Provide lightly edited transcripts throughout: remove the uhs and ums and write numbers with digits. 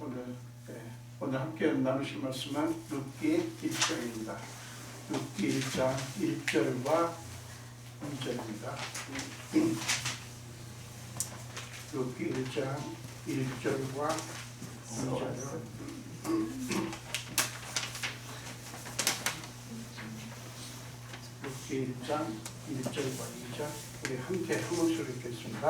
오늘 함께 나누실 말씀은 룻기 1장입니다. 룻기 1장 1절과 2절입니다. 룻기 1장 1절과 2절. 룻기 1장 1절과 2절 우리 함께 한 목소리 읽겠습니다.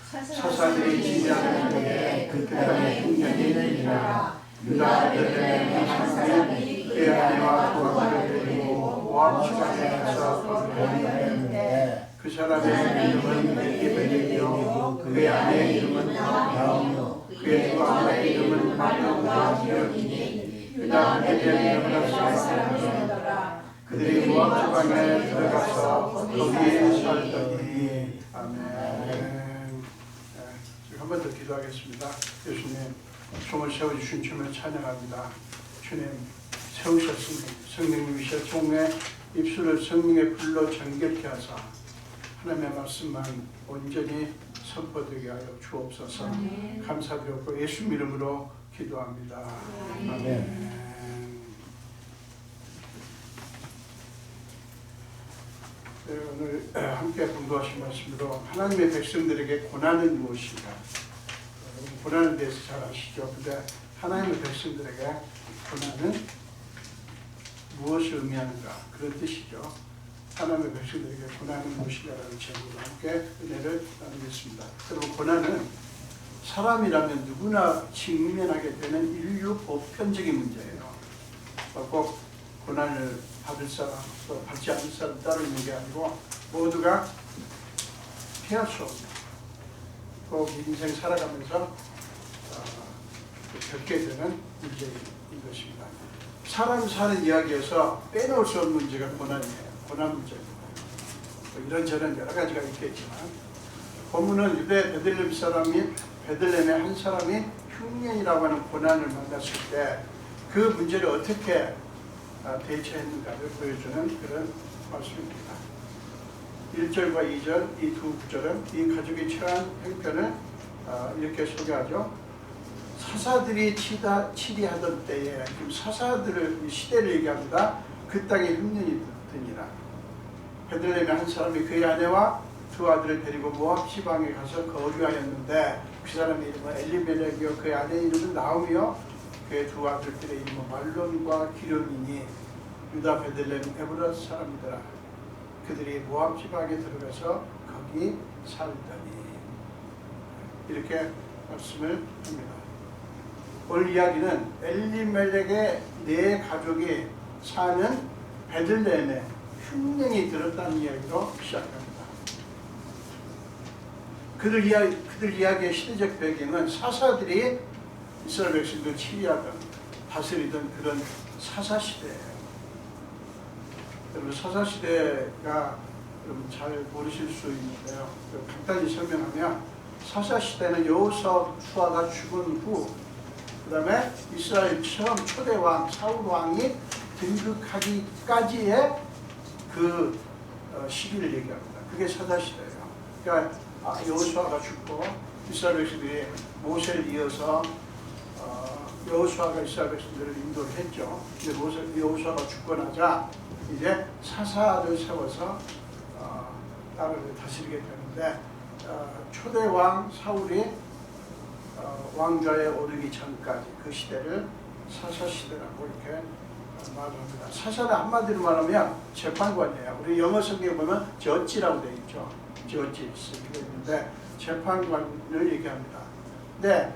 사사들이 지지하는 때에 그 땅의 흉년이 일어나 유다 베들레헴 한 사람이 그의 아내와 두 아들을 데리고 모압 지방에 가서 거주하려 했는데 그 사람의 이름은 엘리멜렉이요 그의 아내의 이름은 나오미요 그의 두 아들의 이름은 마hlon과 기력이니 유다 베들레헴으로 살았더라. 그들이 모압 지방에 들어가서 거기에 살더니. 아멘. 한 번 더 기도하겠습니다. 예수님, 종을 세워주신 주님을 찬양합니다. 주님, 세우셨습니다. 성령님이셔 종의 입술을 성령의 불로 정결케 하사 하나님의 말씀만 온전히 선포되게 하여 주옵소서. 감사드렸고 예수 이름으로 기도합니다. 아멘. 오늘 함께 공부하신 말씀으로 하나님의 백성들에게 고난은 무엇인가? 고난에 대해서 잘 아시죠? 근데 하나님의 백성들에게 고난은 무엇을 의미하는가? 그런 뜻이죠. 하나님의 백성들에게 고난은 무엇인가라는 제목으로 함께 은혜를 나누겠습니다. 여러분, 고난은 사람이라면 누구나 직면하게 되는 인류 보편적인 문제예요. 꼭 고난을 받을 사람, 또 받지 않을 사람 따로 있는 게 아니고 모두가 피할 수 없는 꼭 인생 살아가면서 겪게 되는 문제인 것입니다. 사람 사는 이야기에서 빼놓을 수 없는 문제가 고난이에요. 고난 문제입니다. 이런저런 여러 가지가 있겠지만 본문은 유대 베들레헴의 한 사람이 흉년이라고 하는 고난을 만났을 때 그 문제를 어떻게 대처했는가를 보여주는 그런 말씀입니다. 1절과 2절 이 두 구절은 이 가족이 처한 형편을 이렇게 소개하죠. 사사들이 치리하던 때에, 지금 사사들을 시대를 얘기합니다. 그 땅에 흉년이 드니라. 베들레헴의 한 사람이 그의 아내와 두 아들을 데리고 모압 지방에 가서 거주하였는데 그 사람의 이름은 엘리멜렉이요 그의 아내의 이름은 나오미요 그의 두 아들들의 이름은 마hlon과 기련이니 유다 베들레헴 에브라 사람이더라. 그들이 모압 지방에 들어가서 거기 살더니. 이렇게 말씀을 합니다. 오늘 이야기는 엘리멜렉의 네 가족이 사는 베들레헴에 흉년이 들었다는 이야기로 시작합니다. 그들 이야기의 시대적 배경은 사사들이 이스라엘 백성들 치리하던 다스리던 그런 사사시대예요. 여러분, 사사시대가 여러분 잘 모르실 수 있는데요. 간단히 설명하면 사사시대는 여호수아가 죽은 후 그 다음에 이스라엘 처음 초대왕 사울왕이 등극하기까지의 그 시기를 얘기합니다. 그게 사사시대예요. 그러니까 여호수아가 죽고 이스라엘 백성들이 모세를 이어서 여호수아가 이스라엘 백성들을 인도를 했죠. 근데 여호수아가 죽고 나자 이제 사사를 세워서 나라를 다스리게 되는데 초대왕 사울이 왕좌에 오르기 전까지 그 시대를 사사시대라고 이렇게 말합니다. 사사는 한마디로 말하면 재판관이에요. 우리 영어 성경에 보면 저지라고 되어 있죠. 저지 이렇게 있는데 재판관을 얘기합니다. 근데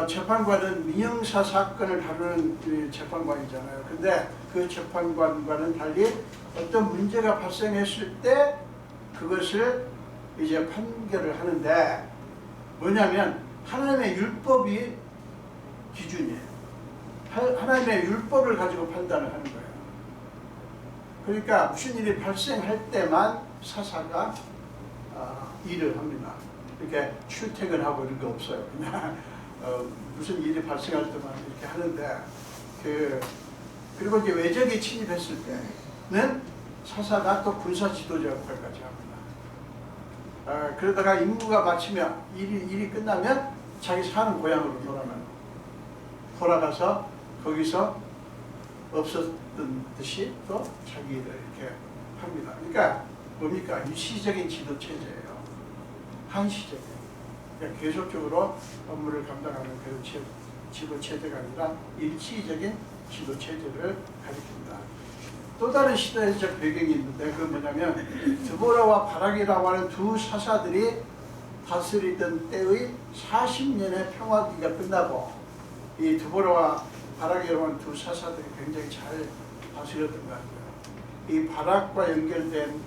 재판관은 민형사 사건을 다루는 재판관이잖아요. 근데 그 재판관과는 달리 어떤 문제가 발생했을 때 그것을 이제 판결을 하는데 뭐냐면 하나님의 율법이 기준이에요. 하나님의 율법을 가지고 판단을 하는 거예요. 그러니까 무슨 일이 발생할 때만 사사가 일을 합니다. 이렇게 출퇴근하고 이런 게 없어요. 그냥 무슨 일이 발생할 때만 이렇게 하는데 그리고 이제 외적이 침입했을 때는 사사가 또 군사 지도자 역할까지 합니다. 그러다가 임무가 마치면 일이 끝나면 자기 사는 고향으로 돌아가는 돌아가서 거기서 없었던 듯이 또 자기 일을 이렇게 합니다. 그러니까 뭡니까? 일시적인 지도 체제예요. 한시적인. 그러니까 계속적으로 업무를 감당하는 그런 지도 체제가 아니라 일시적인 지도 체제를 가리킵니다. 또 다른 시대적 배경이 있는데 그건 뭐냐면 드보라와 바락이라고 하는 두 사사들이 다스리던 때의 40년의 평화기가 끝나고 이 드보라와 바락이라고 하는 두 사사들이 굉장히 잘 다스렸던 것 같아요. 이 바락과 연결된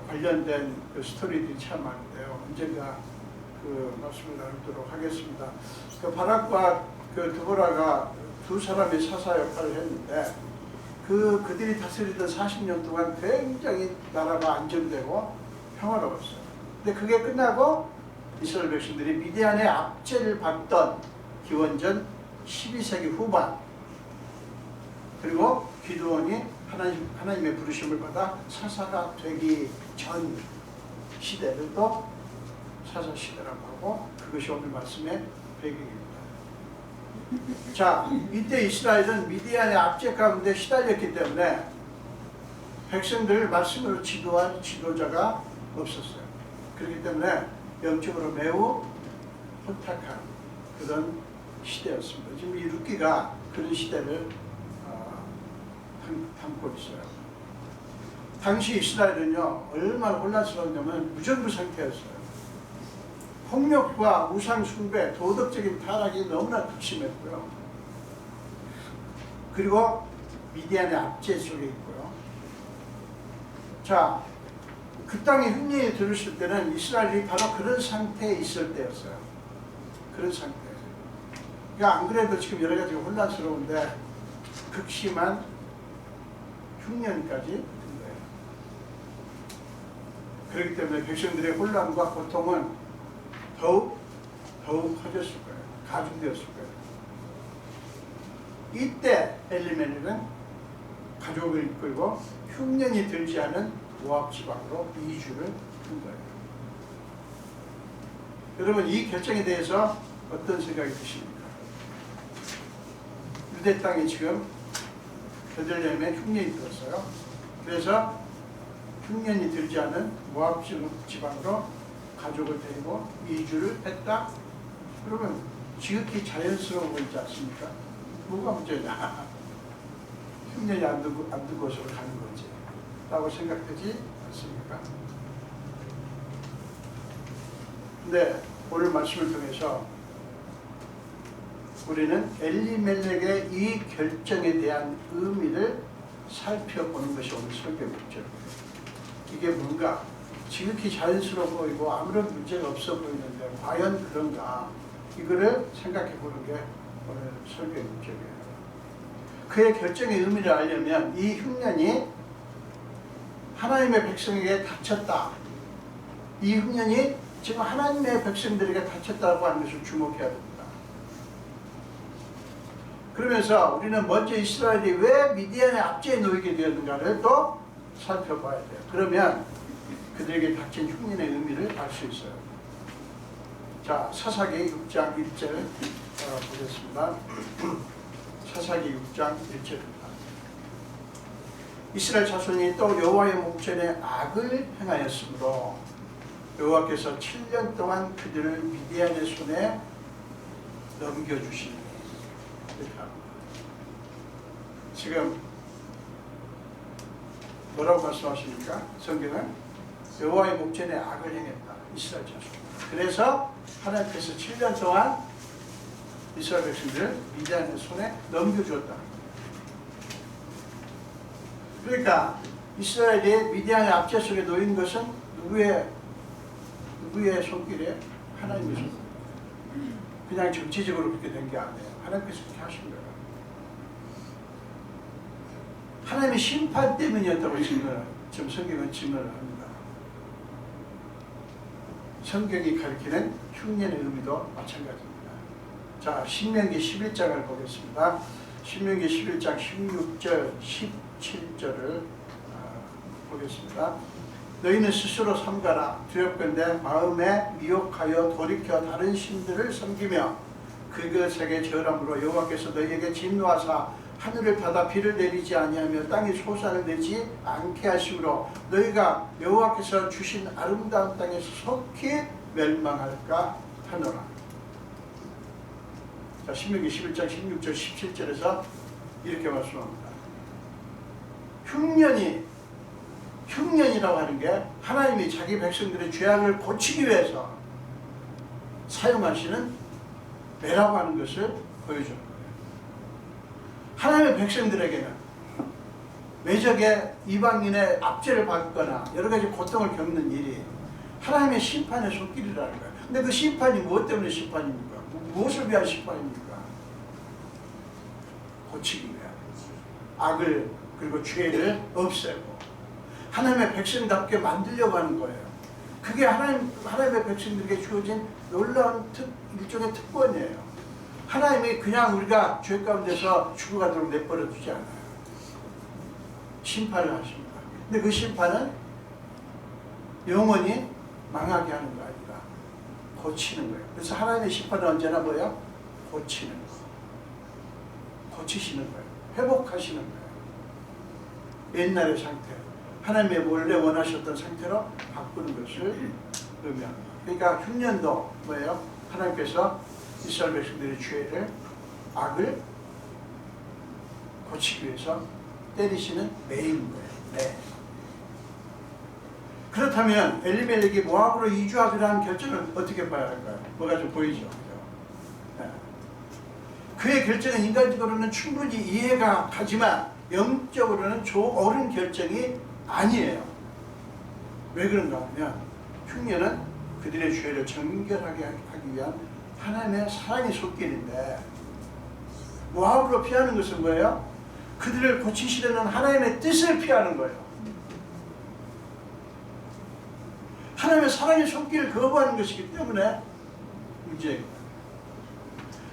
관련된 그 스토리들이 참 많은데요. 언젠가 그 말씀을 나누도록 하겠습니다. 그 바락과 그 드보라가 두 사람의 사사 역할을 했는데 그들이 다스리던 40년 동안 굉장히 나라가 안정되고 평화로웠어요. 근데 그게 끝나고 이스라엘 백성들이 미디안의 압제를 받던 기원전 12세기 후반 그리고 기드온이 하나님의 부르심을 받아 사사가 되기 전 시대를 또 사사 시대라고 하고 그것이 오늘 말씀의 배경입니다. 자, 이때 이스라엘은 미디안의 압제 가운데 시달렸기 때문에 백성들을 말씀으로 지도할 지도자가 없었어요. 그렇기 때문에 영적으로 매우 혼탁한 그런 시대였습니다. 지금 이 룻기가 그런 시대를 담고 있어요. 당시 이스라엘은요 얼마나 혼란스러웠냐면 무정부 상태였어요. 폭력과 우상 숭배, 도덕적인 타락이 너무나 극심했고요. 그리고 미디안의 압제 속에 있고요. 자, 그 땅에 흉년이 들었을 때는 이스라엘이 바로 그런 상태에 있을 때였어요. 그런 상태. 그러니까 안 그래도 지금 여러 가지가 혼란스러운데 극심한 흉년까지 든 거예요. 그렇기 때문에 백성들의 혼란과 고통은 더욱 커졌을 거예요. 가중되었을 거예요. 이때 엘리멜렉은 가족을 이끌고 흉년이 들지 않은 모압 지방으로 이주를 한 거예요. 여러분 이 결정에 대해서 어떤 생각이 드십니까? 유대 땅에 지금 베들레헴에 흉년이 들었어요. 그래서 흉년이 들지 않은 모압 지방으로 가족을 데리고 이주를 했다. 그러면 지극히 자연스러워 보이지 않습니까? 뭐가 문제냐? 흉년이 안 든 곳으로 가는 거지 라고 생각되지 않습니까? 근데 오늘 말씀을 통해서 우리는 엘리멜렉의 이 결정에 대한 의미를 살펴보는 것이 오늘 설교 목적입니다. 이게 뭔가 지극히 자연스러워 보이고 아무런 문제가 없어 보이는데 과연 그런가? 이거를 생각해 보는 게 오늘 설교의 목적이에요. 그의 결정의 의미를 알려면 이 흉년이 하나님의 백성에게 닥쳤다. 이 흉년이 지금 하나님의 백성들에게 닥쳤다고 하는 것을 주목해야 됩니다. 그러면서 우리는 먼저 이스라엘이 왜 미디안의 압제에 놓이게 되었는가를 또 살펴봐야 돼요. 그러면 그들에게 닥친 흉년의 의미를 알 수 있어요. 자, 사사기 6장 1절 보겠습니다. 사사기 6장 1절입니다. 이스라엘 자손이 또 여호와의 목전에 악을 행하였으므로 여호와께서 7년 동안 그들을 미디안의 손에 넘겨주시니 이렇게 합니다. 지금 뭐라고 말씀하십니까? 성경은 여호와의 목전에 악을 행했다. 이스라엘 자손. 그래서 하나님께서 7년 동안 이스라엘 백성들을 미디안의 손에 넘겨주었다. 그러니까 이스라엘이 미디안의 압제 속에 놓인 것은 누구의 손길에? 하나님의 손길. 그냥 정치적으로 그렇게 된 게 아니에요. 하나님께서 그렇게 하신 거예요. 하나님의 심판 때문이었다고 지금 성경은 증언을 합니다. 성경이 가리키는 흉년의 의미도 마찬가지입니다. 자, 신명기 11장을 보겠습니다. 신명기 11장 16절, 17절을 보겠습니다. 너희는 스스로 삼가라. 두렵건대 마음에 미혹하여 돌이켜 다른 신들을 섬기며 그것에게 절함으로 여호와께서 너희에게 진노하사 하늘을 닫아 비를 내리지 아니하며 땅에 소산을 내지 않게 하심으로 너희가 여호와께서 주신 아름다운 땅에서 속히 멸망할까 하노라. 자, 신명기 11장 16절 17절에서 이렇게 말씀합니다. 흉년이라고 하는 게 하나님이 자기 백성들의 죄악을 고치기 위해서 사용하시는 매라고 하는 것을 보여주는 거예요. 하나님의 백성들에게는 외적의 이방인의 압제를 받거나 여러 가지 고통을 겪는 일이 하나님의 심판의 손길이라는 거예요. 근데 그 심판이 무엇 때문에 심판입니까? 무엇을 위한 심판입니까? 고치기 위한 악을 그리고 죄를 없애고 하나님의 백성답게 만들려고 하는 거예요. 그게 하나님의 백성들에게 주어진 놀라운 일종의 특권이에요. 하나님이 그냥 우리가 죄 가운데서 죽어가도록 내버려 두지 않아요. 심판을 하십니다. 근데 그 심판은 영원히 망하게 하는 거 아니라 고치는 거예요. 그래서 하나님의 심판은 언제나 뭐예요? 고치는 거. 고치시는 거예요. 회복하시는 거예요. 옛날의 상태, 하나님의 원래 원하셨던 상태로 바꾸는 것을 의미합니다. 그러니까 흉년도 뭐예요? 하나님께서 이스라엘 백성들의 죄를, 악을 고치기 위해서 때리시는 매인 거예요. 매. 그렇다면 엘리멜렉이 모압으로 이주하기로 한 결정을 어떻게 봐야 할까요? 뭐가 좀 보이죠? 네. 그의 결정은 인간적으로는 충분히 이해가 가지만 영적으로는 옳은 결정이 아니에요. 왜 그런가 하면 흉년은 그들의 죄를 정결하게 하기 위한 하나님의 사랑의 손길인데 모압으로 피하는 것은 뭐예요? 그들을 고치시려는 하나님의 뜻을 피하는 거예요. 하나님의 사랑의 손길을 거부하는 것이기 때문에 문제예요.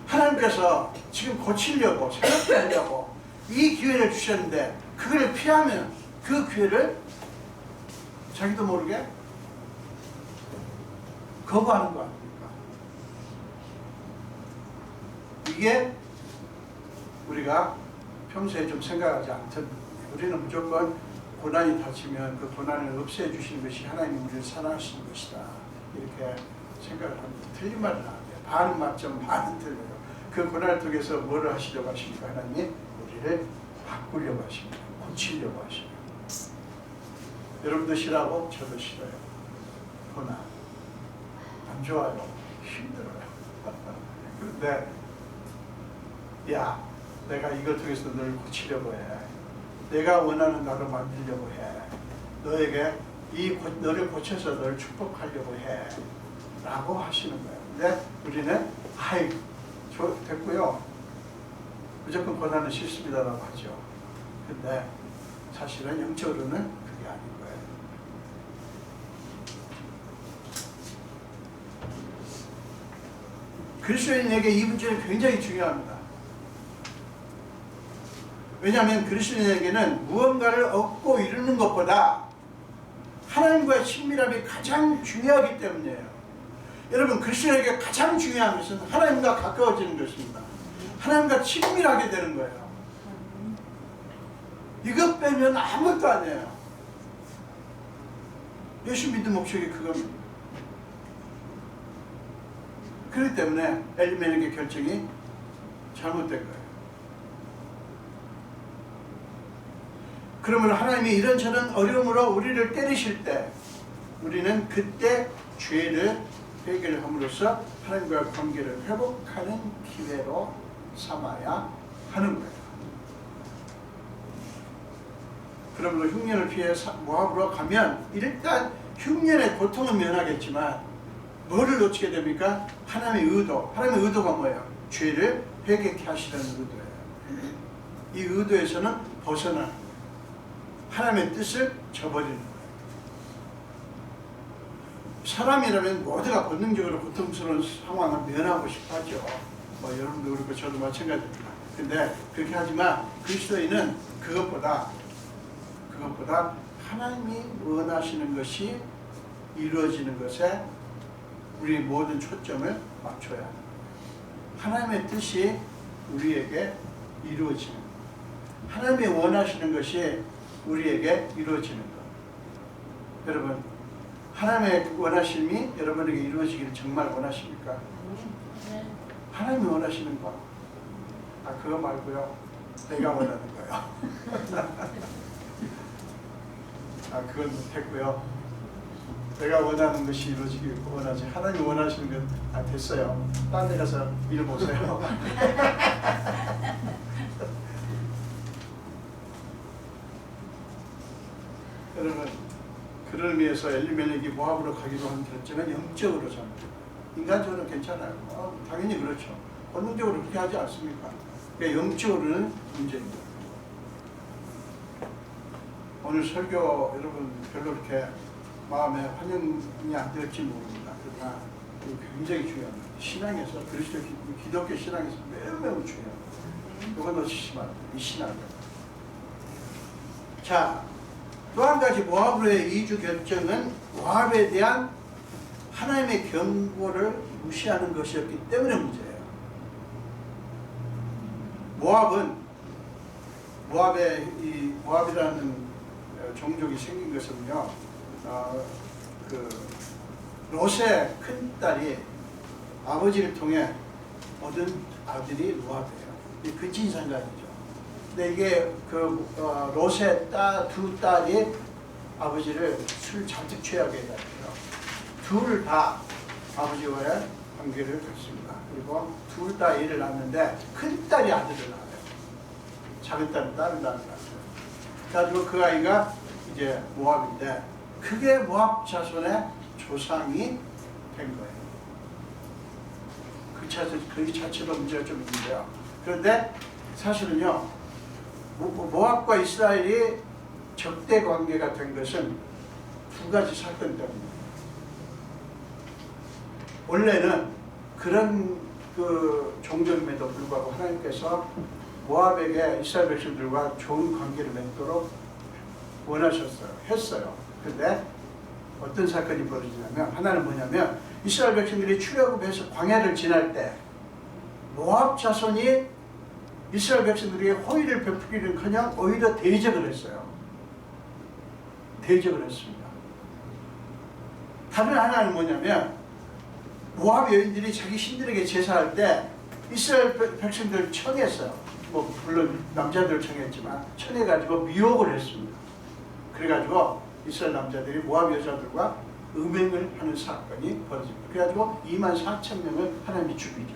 하나님께서 지금 고치려고 새롭게 하려고 이 기회를 주셨는데 그걸 피하면 그 기회를 자기도 모르게 거부하는 거 아닙니까? 이게 우리가 평소에 좀 생각하지 않던, 우리는 무조건 고난이 닥치면 그 고난을 없애주시는 것이 하나님이 우리를 사랑하시는 것이다, 이렇게 생각을 합니다. 틀린 말은 아니에요. 반은 맞죠, 반은 틀려요. 그 고난을 통해서 뭐를 하시려고 하십니까? 하나님이 우리를 바꾸려고 하십니다. 고치려고 하십니다. 여러분도 싫어하고 저도 싫어요. 고난 안 좋아요. 힘들어요. 그런데 야, 내가 이걸 통해서 너를 고치려고 해. 내가 원하는 나로 만들려고 해. 너에게 너를 고쳐서 너를 축복하려고 해. 라고 하시는 거예요. 근데 우리는 아이, 됐고요. 무조건 고난은 싫습니다라고 하죠. 근데 사실은 영적으로는 그게 아닌 거예요. 그리스도인에게 이 문제는 굉장히 중요합니다. 왜냐하면 그리스도인에게는 무언가를 얻고 이루는 것보다 하나님과의 친밀함이 가장 중요하기 때문이에요. 여러분, 그리스도인에게 가장 중요한 것은 하나님과 가까워지는 것입니다. 하나님과 친밀하게 되는 거예요. 이것 빼면 아무것도 아니에요. 예수 믿는 목적이 그겁니다. 그렇기 때문에 엘리멜렉의 결정이 잘못된 거예요. 그러면 하나님이 이런저런 어려움으로 우리를 때리실 때 우리는 그때 죄를 해결함으로써 하나님과의 관계를 회복하는 기회로 삼아야 하는 거예요. 그러므로 흉년을 피해 모압으로 가면 일단 흉년의 고통은 면하겠지만 뭐를 놓치게 됩니까? 하나님의 의도. 하나님의 의도가 뭐예요? 죄를 회개케 하시려는 의도예요. 이 의도에서는 벗어나 하나님의 뜻을 저버리는 거예요. 사람이라면 모두가 본능적으로 고통스러운 상황을 면하고 싶어 하죠. 여러분도 그렇고 저도 마찬가지입니다. 근데 그렇게 하지만 그리스도인은 그것보다 하나님이 원하시는 것이 이루어지는 것에 우리 모든 초점을 맞춰야 합니다. 하나님의 뜻이 우리에게 이루어지는 것. 하나님이 원하시는 것이 우리에게 이루어지는 것. 여러분, 하나님의 원하심이 여러분에게 이루어지기를 정말 원하십니까? 하나님이 원하시는 거. 그거 말고요. 내가 원하는 거요. 그건 못했고요. 내가 원하는 것이 이루어지길 원하지. 하나님이 원하시는 건 됐어요. 딴 데 가서 일 보세요. 여러분, 그를 위해서 엘리멜렉이 모압으로 가기로 한 결정은 영적으로 저는 인간적으로 괜찮아요. 당연히 그렇죠. 본능적으로 그렇게 하지 않습니까? 그러니까 영적으로는 문제입니다. 오늘 설교 여러분 별로 그렇게 마음에 환영이 안 될지 모릅니다. 그러나 굉장히 중요합니다. 신앙에서 그리스도 기독교 신앙에서 매우 중요합니다. 이거 놓치지 말고 이 신앙을. 자, 또 한 가지 모압으로의 이주 결정은 모압에 대한 하나님의 경고를 무시하는 것이었기 때문에 문제예요. 모압이라는 종족이 생긴 것은요, 롯의 큰 딸이 아버지를 통해 얻은 아들이 모압이에요. 근친상간이죠. 근데 이게 롯의 두 딸이 아버지를 술 잔뜩 취하게 해가지고요. 둘 다 아버지와의 관계를 갖습니다. 그리고 둘 다 애를 낳는데 큰 딸이 아들을 낳아요. 작은 딸은 딸을 낳았어요. 그래가지고 그 아이가 이제 모압인데 그게 모압 자손의 조상이 된 거예요. 그 자체도 문제가 좀 있는데요. 그런데 사실은요, 모압과 이스라엘이 적대 관계가 된 것은 두 가지 사건 때문입니다. 원래는 그런 종족임에도 불구하고 하나님께서 모압에게 이스라엘 백성들과 좋은 관계를 맺도록 했어요. 그런데 어떤 사건이 벌어지냐면, 하나는 뭐냐면, 이스라엘 백성들이 출애굽해서 광야를 지날 때 모압 자손이 이스라엘 백성들에게 호의를 베푸기는커녕 오히려 대적을 했어요. 대적을 했습니다. 다른 하나는 뭐냐면, 모압 여인들이 자기 신들에게 제사할 때 이스라엘 백성들을 청했어요. 물론 남자들 청했지만 청해가지고 미혹을 했습니다. 그래가지고 이스라엘 남자들이 모압 여자들과 음행을 하는 사건이 벌어집니다. 그래가지고 24,000명을 하나님이 죽이죠.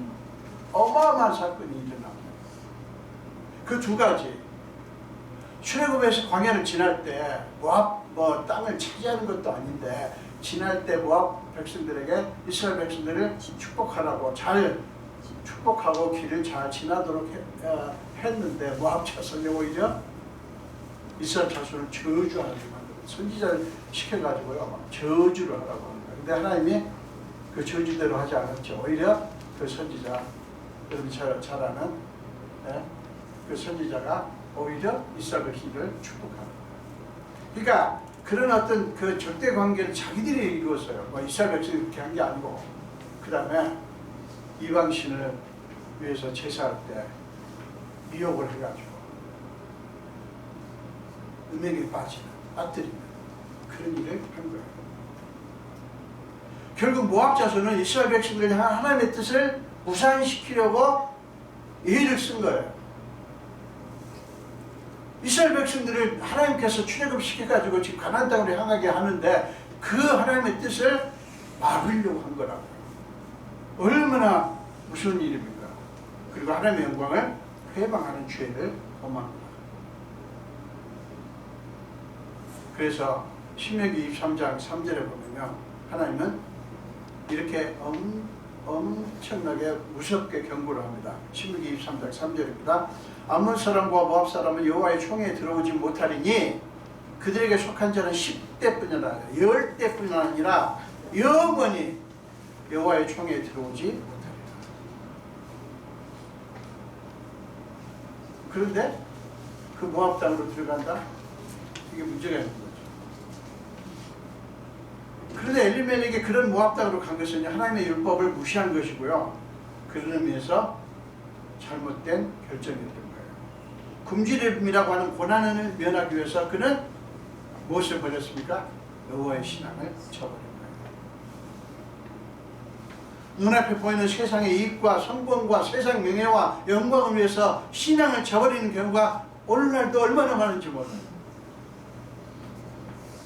어마어마한 사건이 일어납니다. 그 두 가지, 출애굽에서 광야를 지날 때 모압 땅을 차지하는 것도 아닌데 지날 때 모압 백성들에게 이스라엘 백성들을 축복하라고 잘 축복하고 길을 잘 지나도록 했는데 모압 자손이 오히려 이스라엘 자손을 저주하게 만들고 선지자를 시켜가지고요 저주를 하라고 합니다. 근데 하나님이 그 저주대로 하지 않았죠. 오히려 그 선지자, 여러분이 잘 아는 그 선지자가 오히려 이스라엘 백성들을 축복합니다. 그러니까 그런 어떤 그 적대 관계를 자기들이 이루었어요. 이스라엘 백성이 그렇게 한 게 아니고, 그 다음에 이방신을 위해서 제사할 때 미혹을 해가지고 음행에 빠뜨리는 그런 일을 한 거예요. 결국 모압 자손은 이스라엘 백성들이 하나님의 뜻을 무산시키려고 애를 쓴 거예요. 이스라엘 백성들을 하나님께서 출애굽시켜가지고 지금 가나안 땅으로 향하게 하는데 그 하나님의 뜻을 막으려고 한 거라고요. 얼마나 무서운 일입니까? 그리고 하나님의 영광을 회방하는 죄를 범합니다. 그래서 신명기 23장 3절에 보면요, 하나님은 이렇게 엄청나게 무섭게 경고를 합니다. 신명기 23장 3절입니다. 암몬 사람과 모압 사람은 여호와의 총회에 들어오지 못하리니 그들에게 속한 자는 10대뿐이 아니라 10대뿐이 아니라 영원히 여호와의 총회에 들어오지 못하리라. 그런데 그 모압 땅으로 들어간다? 이게 문제가 있는 거죠. 그런데 엘리멜렉이 그런 모압 땅으로 간 것은 하나님의 율법을 무시한 것이고요. 그런 의미에서 잘못된 결정이었던 거예요. 굶주림이라고 하는 고난을 면하기 위해서 그는 무엇을 버렸습니까? 여호와의 신앙을 저버린 거예요. 눈앞에 보이는 세상의 이익과 성공과 세상 명예와 영광을 위해서 신앙을 저버리는 경우가 오늘날도 얼마나 많은지 몰라요.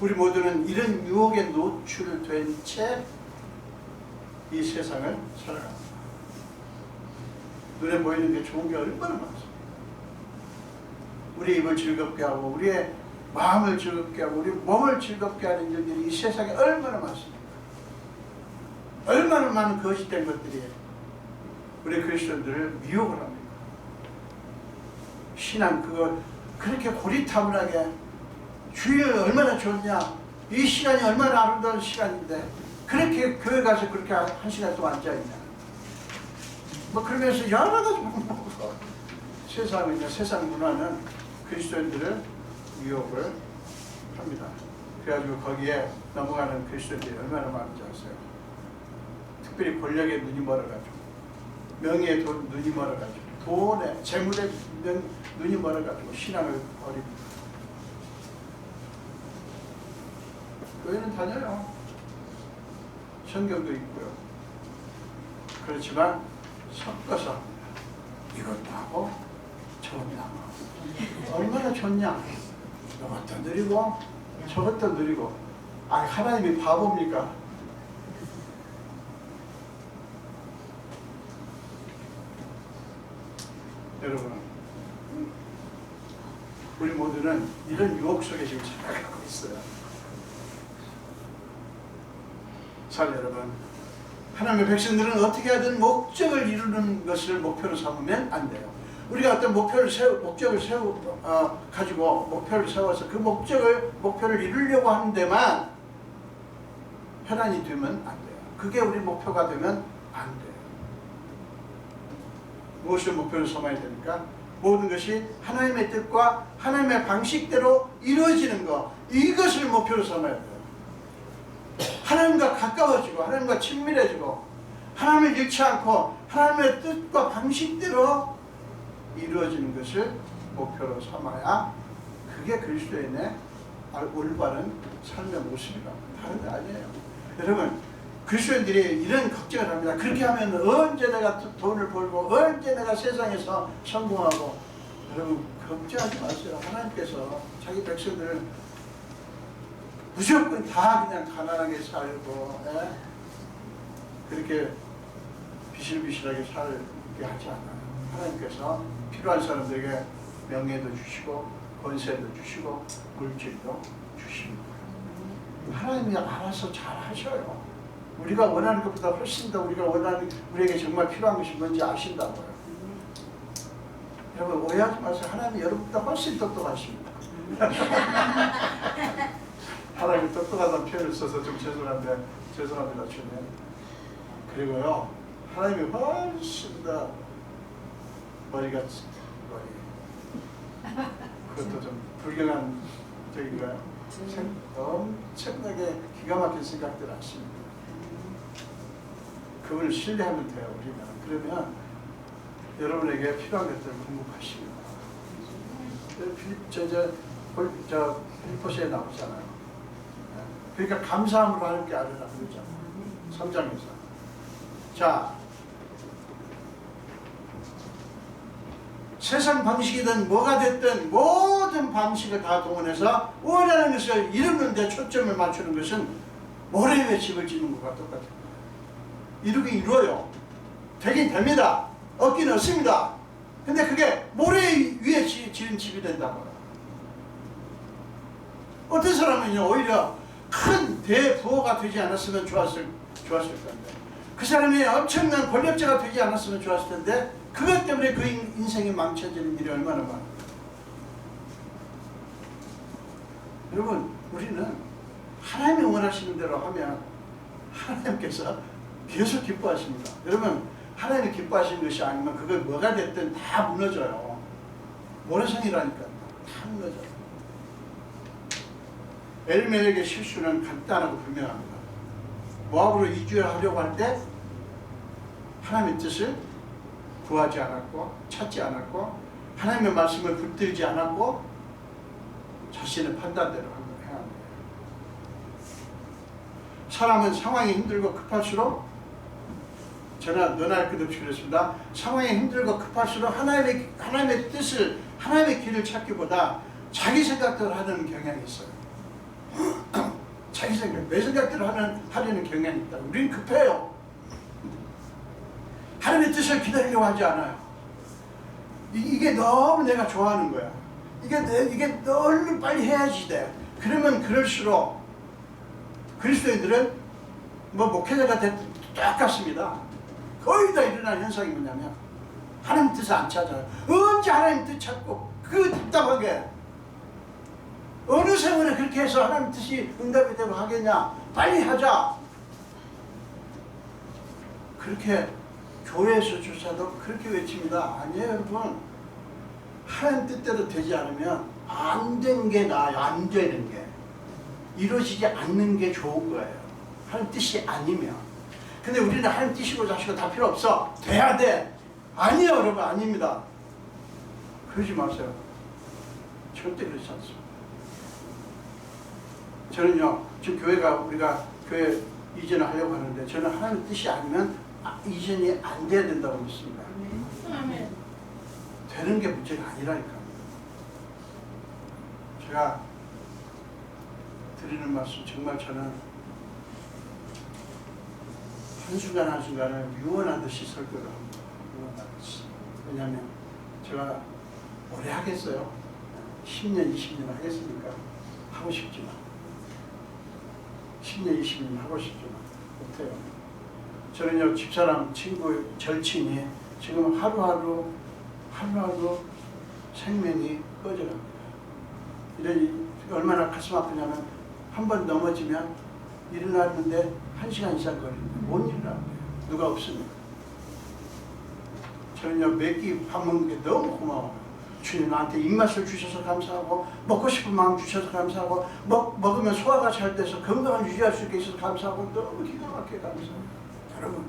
우리 모두는 이런 유혹에 노출된 채 이 세상을 살아갑니다. 눈에 보이는 게 좋은 게 얼마나 많습니까? 우리 입을 즐겁게 하고 우리의 마음을 즐겁게 하고 우리 몸을 즐겁게 하는 일들이 이 세상에 얼마나 많습니까? 얼마나 많은 거짓된 것들이 우리 그리스도인들을 미혹을 합니까? 신앙 그거 그렇게 고리타분하게 주일 얼마나 좋냐, 이 시간이 얼마나 아름다운 시간인데 그렇게 교회 가서 그렇게 한 시간 동안 앉아있냐, 뭐 그러면서 여러 가지 방법으로 세상 문화는 그리스도인들을 미혹을 합니다. 그래가지고 거기에 넘어가는 그리스도인들이 얼마나 많은지 아세요? 특별히 권력에 눈이 멀어가지고, 명예에 눈이 멀어가지고, 돈에 재물에 눈이 멀어가지고 신앙을 버립니다. 교회는 다녀요. 성경도 있고요. 그렇지만 섞어서 이것도 하고 저것도 하고 얼마나 좋냐. 이것도 누리고 저것도 누리고. 아, 하나님이 바보입니까? 여러분, 우리 모두는 이런 유혹 속에 지금 살아가고 있어요. 자, 여러분, 하나님의 백성들은 어떻게 하든 목적을 이루는 것을 목표로 삼으면 안 돼요. 우리가 어떤 목표를 가지고 목표를 세워서 그 목표를 이루려고 하는 데만 편안히 되면 안 돼요. 그게 우리 목표가 되면 안 돼요. 무엇을 목표로 삼아야 됩니까? 모든 것이 하나님의 뜻과 하나님의 방식대로 이루어지는 것, 이것을 목표로 삼아야 돼요. 하나님과 가까워지고 하나님과 친밀해지고 하나님을 잃지 않고 하나님의 뜻과 방식대로 이루어지는 것을 목표로 삼아야 그게 그리스도인의 올바른 삶의 모습이라, 다른 게 아니에요. 여러분, 그리스도인들이 이런 걱정을 합니다. 그렇게 하면 언제 내가 돈을 벌고 언제 내가 세상에서 성공하고. 여러분, 걱정하지 마세요. 하나님께서 자기 백성들을 무조건 다 그냥 가난하게 살고 그렇게 비실비실하게 살게 하지 않아요. 하나님께서 필요한 사람들에게 명예도 주시고 권세도 주시고 물질도 주십니다. 하나님이 알아서 잘 하셔요. 우리가 원하는 것보다 훨씬 더 우리에게 정말 필요한 것이 뭔지 아신다고요. 여러분, 오해하지 마세요. 하나님이 여러분보다 훨씬 똑똑하십니다. 하나님이 똑똑하다는 표현을 써서 좀 죄송합니다, 주님. 그리고요, 하나님이 훨씬 더 머리가 그것도 좀 불경한 적인가요? 엄청나게 기가 막힌 생각들 하십니다. 그분을 신뢰하면 돼요, 우리는. 그러면 여러분에게 필요한 것들을 공급하십니다. 필리포스에 나오잖아요. 그러니까 감사함으로 하나님께 아뢰라 그러잖아요. 3장에서. 자, 세상 방식이든 뭐가 됐든 모든 방식을 다 동원해서 원하는 것을 이루는 데 초점을 맞추는 것은 모래 위에 집을 짓는 것과 똑같은 거예요. 이루긴 이루어요. 되긴 됩니다. 얻긴 얻습니다. 근데 그게 모래 위에 지은 집이 된다고요. 어떤 사람은요, 오히려 큰 대부호가 되지 않았으면 좋았을 건데, 그 사람이 엄청난 권력자가 되지 않았으면 좋았을 텐데, 그것 때문에 그 인생이 망쳐지는 일이 얼마나 많아요. 여러분, 우리는 하나님이 원하시는 대로 하면 하나님께서 계속 기뻐하십니다. 여러분, 하나님이 기뻐하시는 것이 아니면 그걸 뭐가 됐든 다 무너져요. 모래성이라니까 다 무너져요. 엘멜렉의 실수는 간단하고 분명합니다. 모압으로 이주하려고 할 때 하나님의 뜻을 구하지 않았고 찾지 않았고 하나님의 말씀을 붙들지 않았고 자신의 판단대로 행한 거예요. 사람은 상황이 힘들고 급할수록 저나 너나 할 것 없이 그랬습니다. 상황이 힘들고 급할수록 하나님의 뜻을 하나님의 길을 찾기보다 자기 생각대로 하는 경향이 있어요. 자기 생각, 내 생각대로 하려는 경향이 있다. 우리는 급해요. 하나님의 뜻을 기다리려고 하지 않아요. 이게 너무 내가 좋아하는 거야. 이게 너무 빨리 해야지 돼. 그러면 그럴수록 그리스도인들은 뭐 목회자가 똑같습니다. 거의 다 일어나는 현상이 뭐냐면 하나님 뜻을 안 찾아요. 언제 하나님 뜻 찾고 그 답답하게 어느 세월에 그렇게 해서 하나님 뜻이 응답이 되고 하겠냐. 빨리 하자. 그렇게 교회에서조차도 그렇게 외칩니다. 아니에요 여러분. 하나님 뜻대로 되지 않으면 안 되는 게 나아요. 안 되는 게. 이루어지지 않는 게 좋은 거예요. 하나님 뜻이 아니면. 근데 우리는 하나님 뜻이고 자시고 다 필요 없어. 돼야 돼. 아니에요 여러분. 아닙니다. 그러지 마세요. 절대 그렇지 않습니다. 저는요 지금 우리가 교회 이전을 하려고 하는데 저는 하나님 뜻이 아니면 이전이 안 돼야 된다고 믿습니다. 되는 게 문제가 아니라니까. 제가 드리는 말씀 정말 저는 한순간 한순간을 유언하듯이 설교를 합니다. 유언하듯이. 왜냐하면 제가 오래 하겠어요. 10년, 20년 하겠습니까? 하고 싶지만 10년, 20년 하고 싶지만 못해요. 저는요 집사람, 친구, 절친이 지금 하루하루 생명이 꺼져갑니다. 이런 얼마나 가슴 아프냐면 한 번 넘어지면 일어났는데 1시간 이상 걸립니다. 못 일어나요. 누가 없습니다. 저는요 몇 끼 밥 먹는 게 너무 고마워요. 주님 나한테 입맛을 주셔서 감사하고 먹고 싶은 마음 주셔서 감사하고 먹으면 소화가 잘 돼서 건강을 유지할 수 있게 있어서 감사하고 너무 기가 막히게 감사해요. 여러분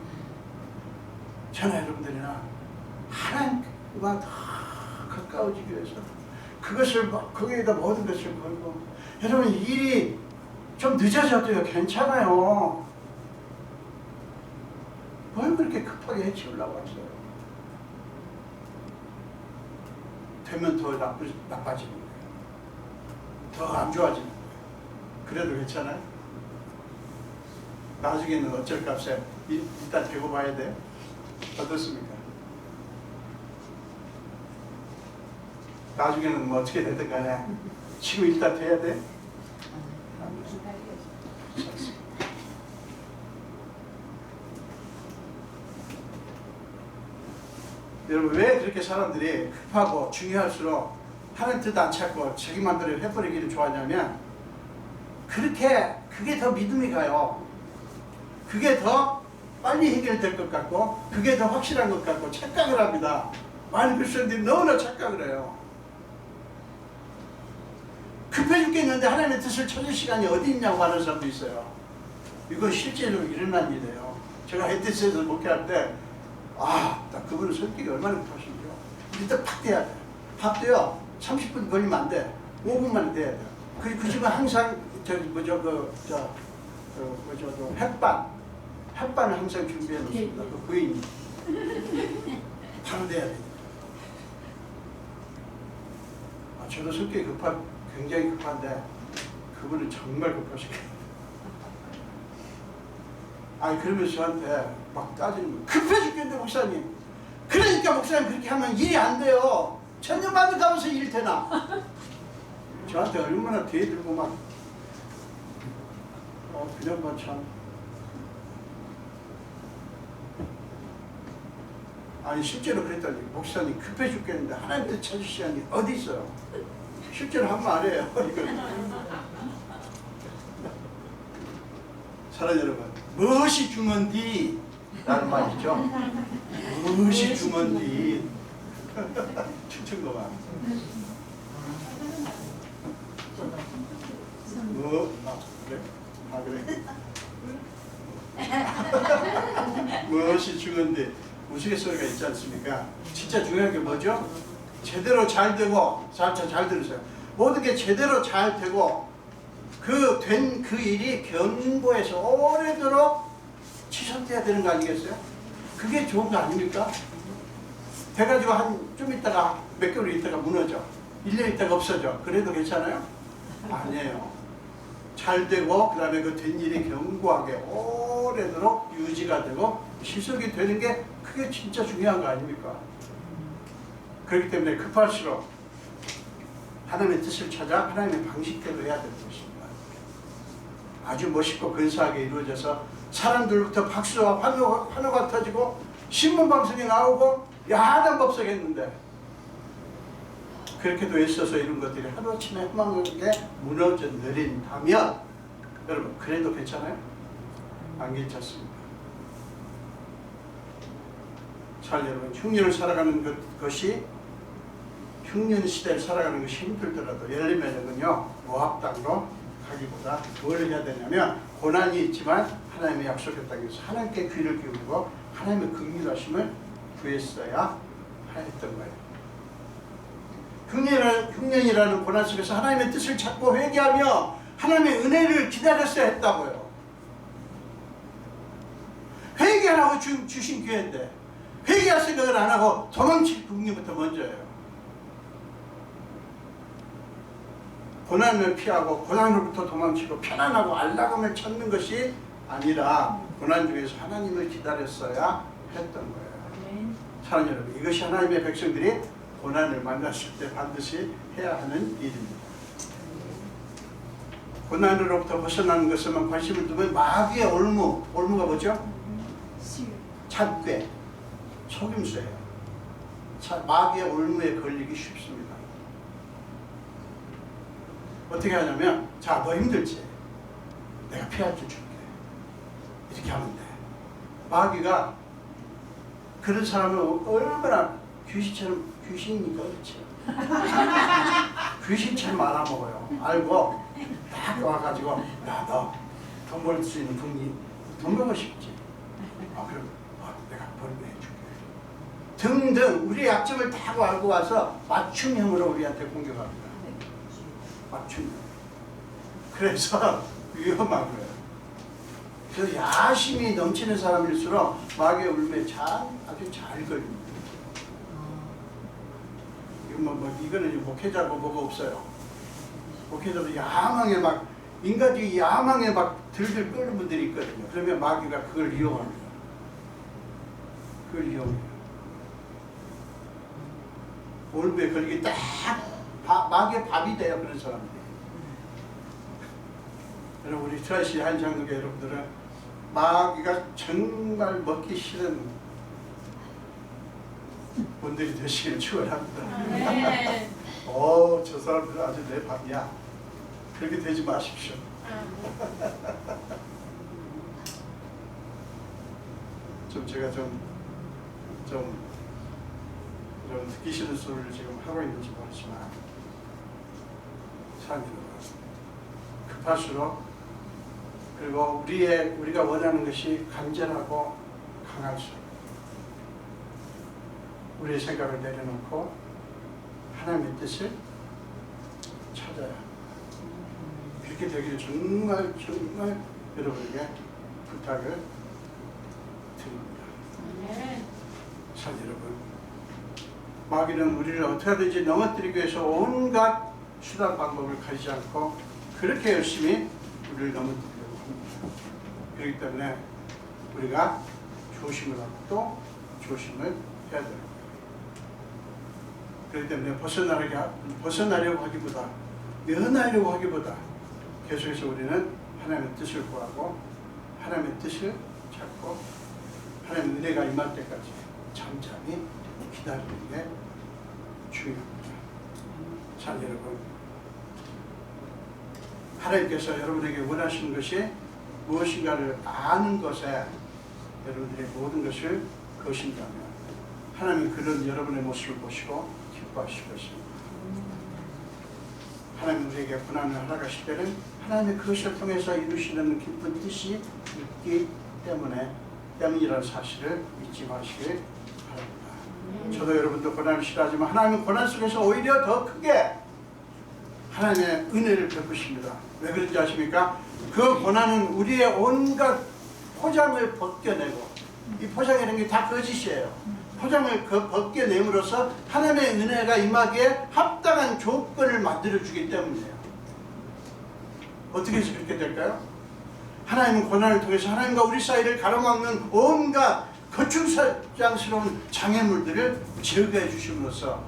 저나 여러분들이나 하나님과 더 가까워지기 위해서 그것을 거기에다 모든 것을 걸고 여러분 일이 좀 늦어져도요 괜찮아요. 뭘 그렇게 급하게 해치우려고 하세요. 되면 더 나빠지는 거예요. 더 안 좋아지는 거예요. 그래도 괜찮아요? 나중에는 어쩔 값에 일단 되고 봐야 돼요. 어떻습니까? 나중에는 뭐 어떻게 되든 간에 지금 일단 돼야 돼? 여러분 왜 그렇게 사람들이 급하고 중요할수록 하나님 뜻 안 찾고 자기 맘대로 해버리기를 좋아하냐면 그게 더 믿음이 가요. 그게 더 빨리 해결될 것 같고 그게 더 확실한 것 같고 착각을 합니다. 많은 그리스도인들이 너무나 착각을 해요. 급해 죽겠는데 하나님의 뜻을 찾을 시간이 어디 있냐고 하는 사람도 있어요. 이건 실제로 일어난 일이에요. 제가 헤드셋에서 목회할 때 딱 그분은 성격이 얼마나 급하신지요. 일단 팍 돼야 돼. 팍 돼요. 30분 걸리면 안 돼. 5분만 돼야 돼. 그 집은 항상 햇반을 항상 준비해 놓습니다. 그 부인이 바로 돼야 돼. 저도 성격이 굉장히 급한데 그분은 정말 급하시거든요. 그러면서 저한테 막 따지는 거예요. 급해 죽겠는데 목사님. 그러니까 목사님 그렇게 하면 일이 안 돼요. 천년만년 가면서 일 되나. 저한테 얼마나 대들고 막 그냥 뭐 참. 실제로 그랬더니 목사님 급해 죽겠는데 하나님 뜻 찾을 시간이 어디 있어요. 실제로 한 말이에요. 사랑하는 여러분, 무엇이 중헌디? 라는 말이죠. 무엇이 중헌디? 충청도만. 그래? 그래? 무엇이 중헌디? 우스갯소리가 있지 않습니까? 진짜 중요한 게 뭐죠? 제대로 잘 되고, 잘 들으세요. 모든 게 제대로 잘 되고, 된 그 일이 견고해서 오래도록 지속돼야 되는 거 아니겠어요? 그게 좋은 거 아닙니까? 돼가지고 좀 있다가, 몇 개월 있다가 무너져. 1년 있다가 없어져. 그래도 괜찮아요? 아니에요. 잘 되고, 그 다음에 그 된 일이 견고하게 오래도록 유지가 되고, 지속이 되는 게 그게 진짜 중요한 거 아닙니까? 그렇기 때문에 급할수록 하나님의 뜻을 찾아 하나님의 방식대로 해야 되는 것입니다. 아주 멋있고 근사하게 이루어져서 사람들부터 박수와 환호가 터지고 신문방송에 나오고 야단 법석했는데, 그렇게도 애써서 이런 것들이 하루아침에 허망하게 무너져 내린다면 여러분 그래도 괜찮아요? 안 괜찮습니다. 잘 여러분, 흉년을 살아가는 것이, 흉년 시대를 살아가는 것이 힘들더라도 엘리멜렉은요 모압 땅으로 가기보다 뭘 해야 되냐면, 고난이 있지만 하나님의 약속의 땅에서 하나님께 귀를 기울이고 하나님의 긍휼하심을 구했어야 했던 거예요. 흉년이라는 고난 속에서 하나님의 뜻을 찾고 회개하며 하나님의 은혜를 기다렸어야 했다고요. 회개하라고 주신 기회인데 회개할 생각을 안 하고 도망칠 국리부터 먼저예요. 고난을 피하고 고난으로부터 도망치고 편안하고 안락함을 찾는 것이 아니라 고난 중에서 하나님을 기다렸어야 했던 거예요. 사랑하는 여러분, 이것이 하나님의 백성들이 고난을 만났을 때 반드시 해야 하는 일입니다. 고난으로부터 벗어나는 것에만 관심을 두면 마귀의 올무가 뭐죠? 잡괴, 속임수예요. 마귀의 올무에 걸리기 쉽습니다. 어떻게 하냐면, 자, 너 힘들지? 내가 피할 줄 줄게. 이렇게 하면 돼. 마귀가 그런 사람을 얼마나 귀신이니까 그렇지. 귀신처럼 말아먹어요. 알고 딱 와가지고, 야, 너 돈 벌 수 있는 돈 벌고 싶지? 그럼 내가 벌게 해줄게. 등등 우리의 약점을 다 알고 와서 맞춤형으로 우리한테 공격합니다. 맞춤형. 그래서 위험한 거예요. 그래서 야심이 넘치는 사람일수록 마귀의 울음에 아주 잘 걸립니다. 이거는 목회자고 뭐가 없어요. 목회자도 야망에 인간적인 야망에 들들 끓는 분들이 있거든요. 그러면 마귀가 그걸 이용합니다. 그걸 이용해요. 올무에 걸리기 딱 마귀의 밥이 돼요, 그런 사람들이. 여러분, 우리 트라이시 한장국의 여러분들은 마귀가 정말 먹기 싫은 분들이 되시길 축원합니다. 저 사람들은 아주 내 밥이야. 그렇게 되지 마십시오. 제가 여러분 듣기 싫은 소리를 지금 하고 있는지 모르지만, 사람들은 급할수록, 그리고 우리가 원하는 것이 간절하고 강할수록 우리의 생각을 내려놓고 하나님의 뜻을 찾아야 합니다. 그렇게 되기를 정말 여러분에게 부탁을 드립니다. 자, 여러분, 마귀는 우리를 어떻게 하든지 넘어뜨리기 위해서 온갖 수단 방법을 가리지 않고 그렇게 열심히 우리를 넘어뜨리려고 합니다. 그렇기 때문에 우리가 조심을 하고 또 조심을 해야 됩니다. 그렇기 때문에 벗어나려고 하기보다, 면하려고 하기보다 계속해서 우리는 하나님의 뜻을 구하고 하나님의 뜻을 찾고 하나님의 은혜가 임할 때까지 잠잠히 기다리는 게 중요합니다. 자, 여러분, 하나님께서 여러분에게 원하시는 것이 무엇인가를 아는 것에 여러분들의 모든 것을 거신다면 하나님은 그런 여러분의 모습을 보시고 기뻐하실 것입니다. 하나님 우리에게 고난을 허락하실 때는 하나님의 그것을 통해서 이루시는 기쁜 뜻이 있기 때문이라는 사실을 잊지 마시길 저도 여러분도 고난을 싫어하지만 하나님은 고난 속에서 오히려 더 크게 하나님의 은혜를 베푸십니다. 왜 그런지 아십니까? 그 고난은 우리의 온갖 포장을 벗겨내고, 이 포장이라는 게 다 거짓이에요. 포장을 벗겨냄으로써 하나님의 은혜가 임하기에 합당한 조건을 만들어주기 때문이에요. 어떻게 해서 그렇게 될까요? 하나님은 고난을 통해서 하나님과 우리 사이를 가로막는 온갖 거추장스러운 장애물들을 제거해 주심으로써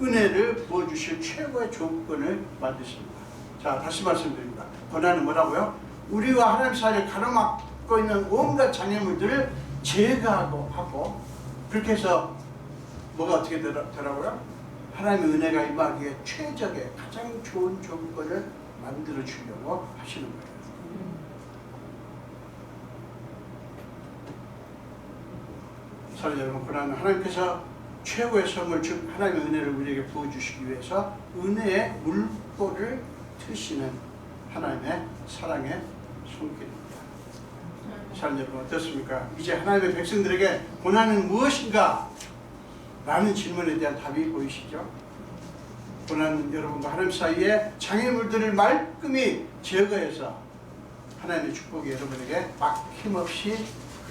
은혜를 부어주실 최고의 조건을 만드십니다. 자, 다시 말씀드립니다. 고난은 뭐라고요? 우리와 하나님 사이를 가로막고 있는 온갖 장애물들을 제거하고 그렇게 해서 뭐가 어떻게 되라고요? 하나님의 은혜가 임하기에 최적의 가장 좋은 조건을 만들어 주려고 하시는 거예요. 사랑하는 여러분, 고난은 하나님께서 최고의 선물 즉 하나님의 은혜를 우리에게 부어주시기 위해서 은혜의 물꼬를 트시는 하나님의 사랑의 손길입니다. 사랑하는 여러분, 어떻습니까? 이제 하나님의 백성들에게 고난은 무엇인가? 라는 질문에 대한 답이 보이시죠? 고난은 여러분과 하나님 사이에 장애물들을 말끔히 제거해서 하나님의 축복이 여러분에게 막힘없이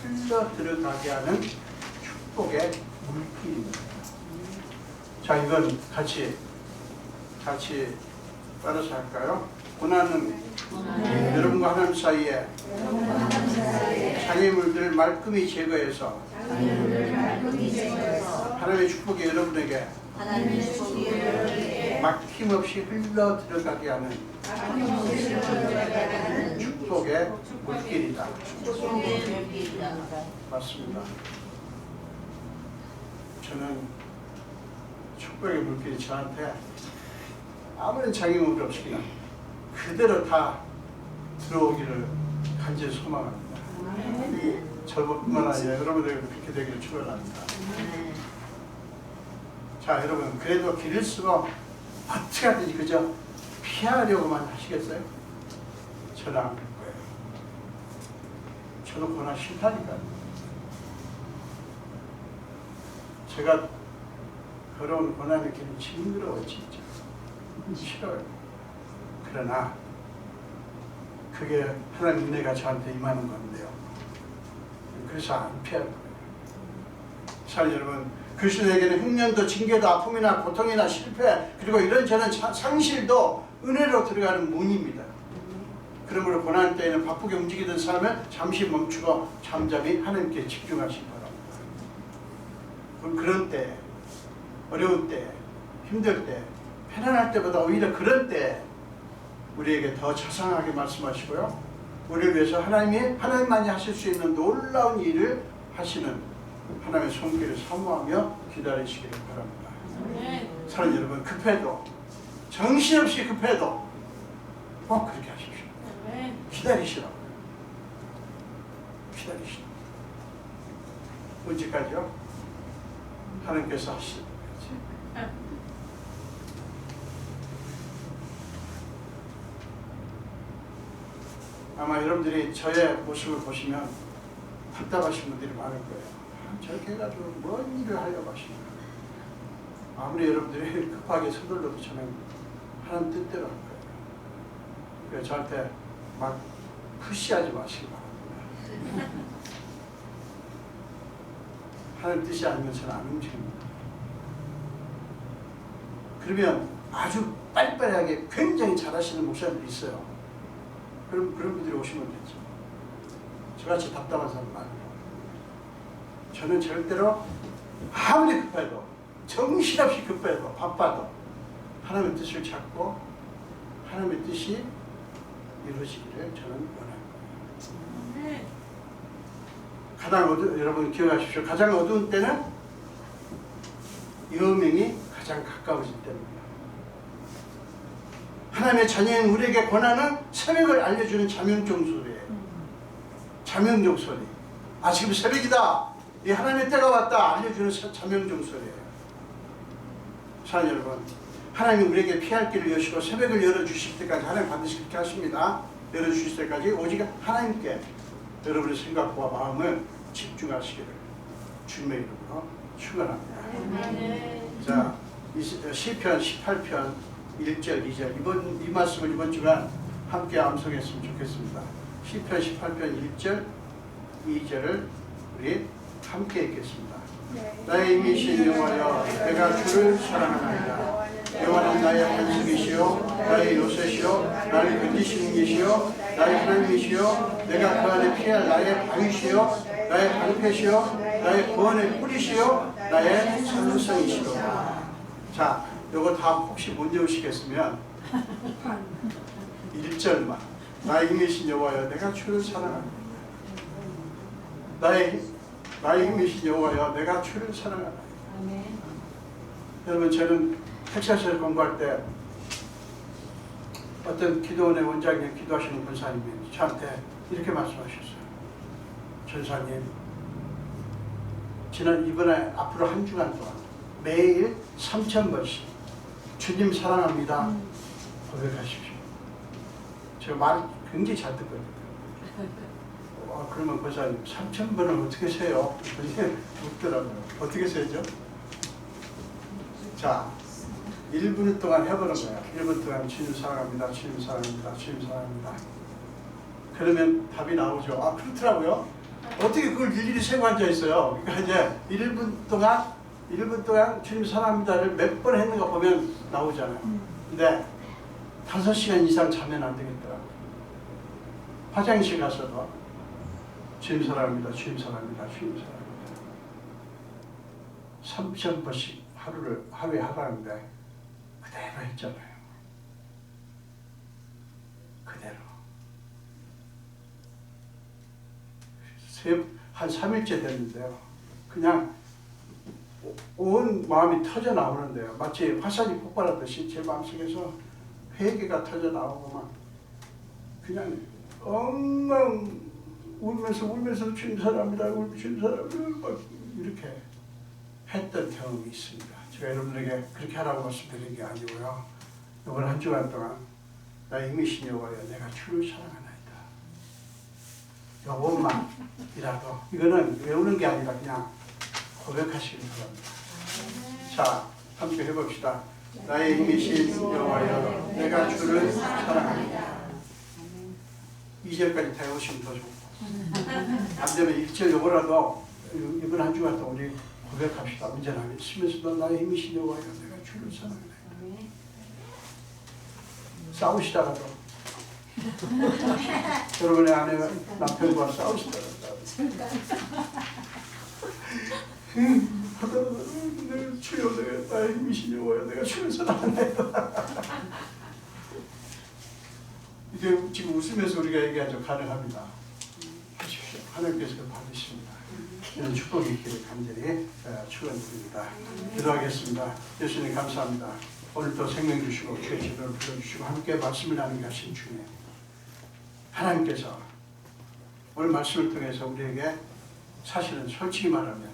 흘러 들어가게 하는 축복의 물길입니다. 자, 이건 같이 따라서 할까요? 고난은 여러분과 하나님 사이에 장애물들을 말끔히 제거해서 하나님의 축복이 여러분에게 막힘없이 흘러 들어가게 하는 축복의 물길이다. 맞습니다. 저는 축복의 물길이 저한테 아무런 장애물이 없이 그냥 그대로 다 들어오기를 간절히 소망합니다. 저뿐만 아니라 여러분들에게 그렇게 되기를 축원합니다. 자, 여러분, 그래도 길을 쓰고 어떻게 하든지 그저 피하려고만 하시겠어요? 저는 안 그럴 거예요. 저도 고난 싫다니까요. 제가 걸어온 고난의 길은 징그러워 진짜 싫어요. 그러나 그게 하나님 은혜가 저한테 임하는 건데요. 그래서 안 피할 거예요. 사랑하는 여러분, 그리스도에게는 흉년도 징계도 아픔이나 고통이나 실패 그리고 이런저런 상실도 은혜로 들어가는 문입니다. 그러므로 고난 때에는 바쁘게 움직이던 사람은 잠시 멈추고 잠잠히 하나님께 집중하시기 바랍니다. 그런 때, 어려운 때, 힘들 때, 편안할 때보다 오히려 그런 때 우리에게 더 자상하게 말씀하시고요. 우리를 위해서 하나님만이 하실 수 있는 놀라운 일을 하시는 하나님의 손길을 사모하며 기다리시기를 바랍니다. 사랑하는 여러분, 급해도 정신없이 급해도 꼭 그렇게 하십시오. 기다리시라고요. 기다리시라고요. 언제까지요? 하나님께서 하시는 거지. 아마 여러분들이 저의 모습을 보시면 답답하신 분들이 많을 거예요. 저렇게 해가지고 뭔 일을 하려고 하시나. 아무리 여러분들이 급하게 서둘러도 저는 하나님 뜻대로 할 거예요. 그래서 저한테 막 푸시하지 마시기 바랍니다. 하나님 뜻이 아니면 저는 안 움직입니다. 그러면 아주 빨리빨리하게 굉장히 잘하시는 목사님들이 있어요. 그럼 그런 분들이 오시면 되죠. 저같이 답답한 사람 말고. 저는 절대로 아무리 급해도 정신없이 급해도 바빠도 하나님의 뜻을 찾고 하나님의 뜻이 이루어지기를 저는 원합니다. 가장 여러분 기억하십시오. 가장 어두운 때는 여명이 가장 가까워질 때입니다. 하나님의 자녀인 우리에게 권하는 새벽을 알려주는 자명종 소리예요. 자명종 소리. 아, 지금 새벽이다. 이 하나님의 때가 왔다. 알려주는 자명종 소리예요. 사랑하는 여러분, 하나님이 우리에게 피할 길을 여시고 새벽을 열어주실 때까지 하나님 반드시 그렇게 하십니다. 열어주실 때까지 오직 하나님께 여러분의 생각과 마음을 집중하시기를 주님의 이름으로 축원합니다. 자, 시편 18편 1절, 2절 이 말씀을 이번 주간 함께 암송했으면 좋겠습니다. 시편 18편 1절, 2절을 우리 함께 읽겠습니다. 나의 힘이신 여호와여, 내가 주를 사랑하나이다. 여호와는 나의 반석이시요 나의 요새시요 나를 건지시는 이시요 나의 하나님이시요 내가 그 안에 피할 나의 바위시요 나의 방패시요 나의 구원의 뿌리시요 나의 산성이시로다. 자, 요거 다 혹시 못 외우시겠으면 1절만 나의 힘이신 여호와여, 내가 주를 사랑합니다. 나의 힘이신 여호와여, 내가 주를 사랑합니다. 여러분, 저는 텍사스를 공부할 때 어떤 기도원의 원장님, 기도하시는 권사님이 저한테 이렇게 말씀하셨어요. 전사님, 이번에 앞으로 한 주간 동안 매일 3,000번씩 주님 사랑합니다 고백하십시오. 제가 말 굉장히 잘 듣거든요. 그러면 권사님 3,000번을 어떻게 세요? 묻더라고요. 어떻게 세죠? 자, 1분 동안 해보는 거예요. 1분 동안 주님 사랑합니다, 주님 사랑합니다, 주님 사랑합니다. 그러면 답이 나오죠. 그렇더라고요. 어떻게 그걸 일일이 세고 앉아 있어요? 그러니까 이제 1분 동안 주님 사랑합니다를 몇 번 했는가 보면 나오잖아요. 근데 5시간 이상 자면 안 되겠더라고요. 화장실 가서도 주님 사랑합니다, 주님 사랑합니다, 주님 사랑합니다. 3,000번씩 하루에 하라는데 그대로 했잖아요. 그대로. 한 3일째 됐는데요. 그냥 온 마음이 터져 나오는데요. 마치 화산이 폭발하듯이 제 마음속에서 회개가 터져 나오고 막 그냥 엉망 울면서 주님 사랑합니다, 주님 사랑합니다 막 이렇게 했던 경험이 있습니다. 제가 여러분에게 그렇게 하라고 말씀드린 게 아니고요. 이번 한 주간 동안 나의 힘이신 여호와여, 내가 주를 사랑하나이다. 요것만이라도 이거는 외우는 게 아니라 그냥 고백하시기 바랍니다. 자, 함께 해봅시다. 나의 힘이신 여호와여, 내가 주를 사랑합니다. 2절까지 다 외우시면 더 좋고 안 되면 1절 요거라도 이번 한 주간 동안 우리 고백합시다. 언제나 쉬면서도 나의 힘이신 여호와여, 내가 주를 사랑합니다. 싸우시다가도 여러분의 아내가 남편과 싸우시다가 내가 주여, 내가 나의 힘이신 여호와여, 내가 주를 사랑합니다. 이게 지금 웃으면서 우리가 얘기하죠. 가능합니다. 하십시오. 하나님께서 받으십니다. 이런 축복이 있기를 간절히 축원드립니다. 기도하겠습니다. 예수님 감사합니다. 오늘도 생명 주시고 주의 지도를 불러주시고 함께 말씀을 나누게 하신 주님, 하나님께서 오늘 말씀을 통해서 우리에게 사실은 솔직히 말하면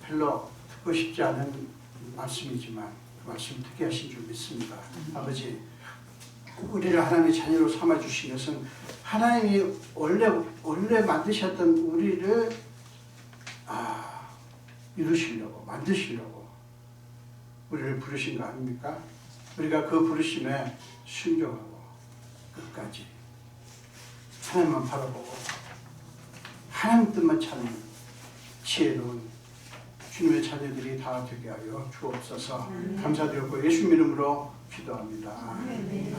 별로 듣고 싶지 않은 말씀이지만 그 말씀을 듣게 하신 줄 믿습니다. 아버지, 우리를 하나님의 자녀로 삼아주신 것은 하나님이 원래 만드셨던 우리를 이루시려고, 만드시려고 우리를 부르신 거 아닙니까? 우리가 그 부르심에 순종하고 끝까지 하나님만 바라보고 하나님 뜻만 찾는 지혜로운 주님의 자녀들이 다 되게 하여 주옵소서. 감사드렸고 예수 이름으로 기도합니다. 아멘.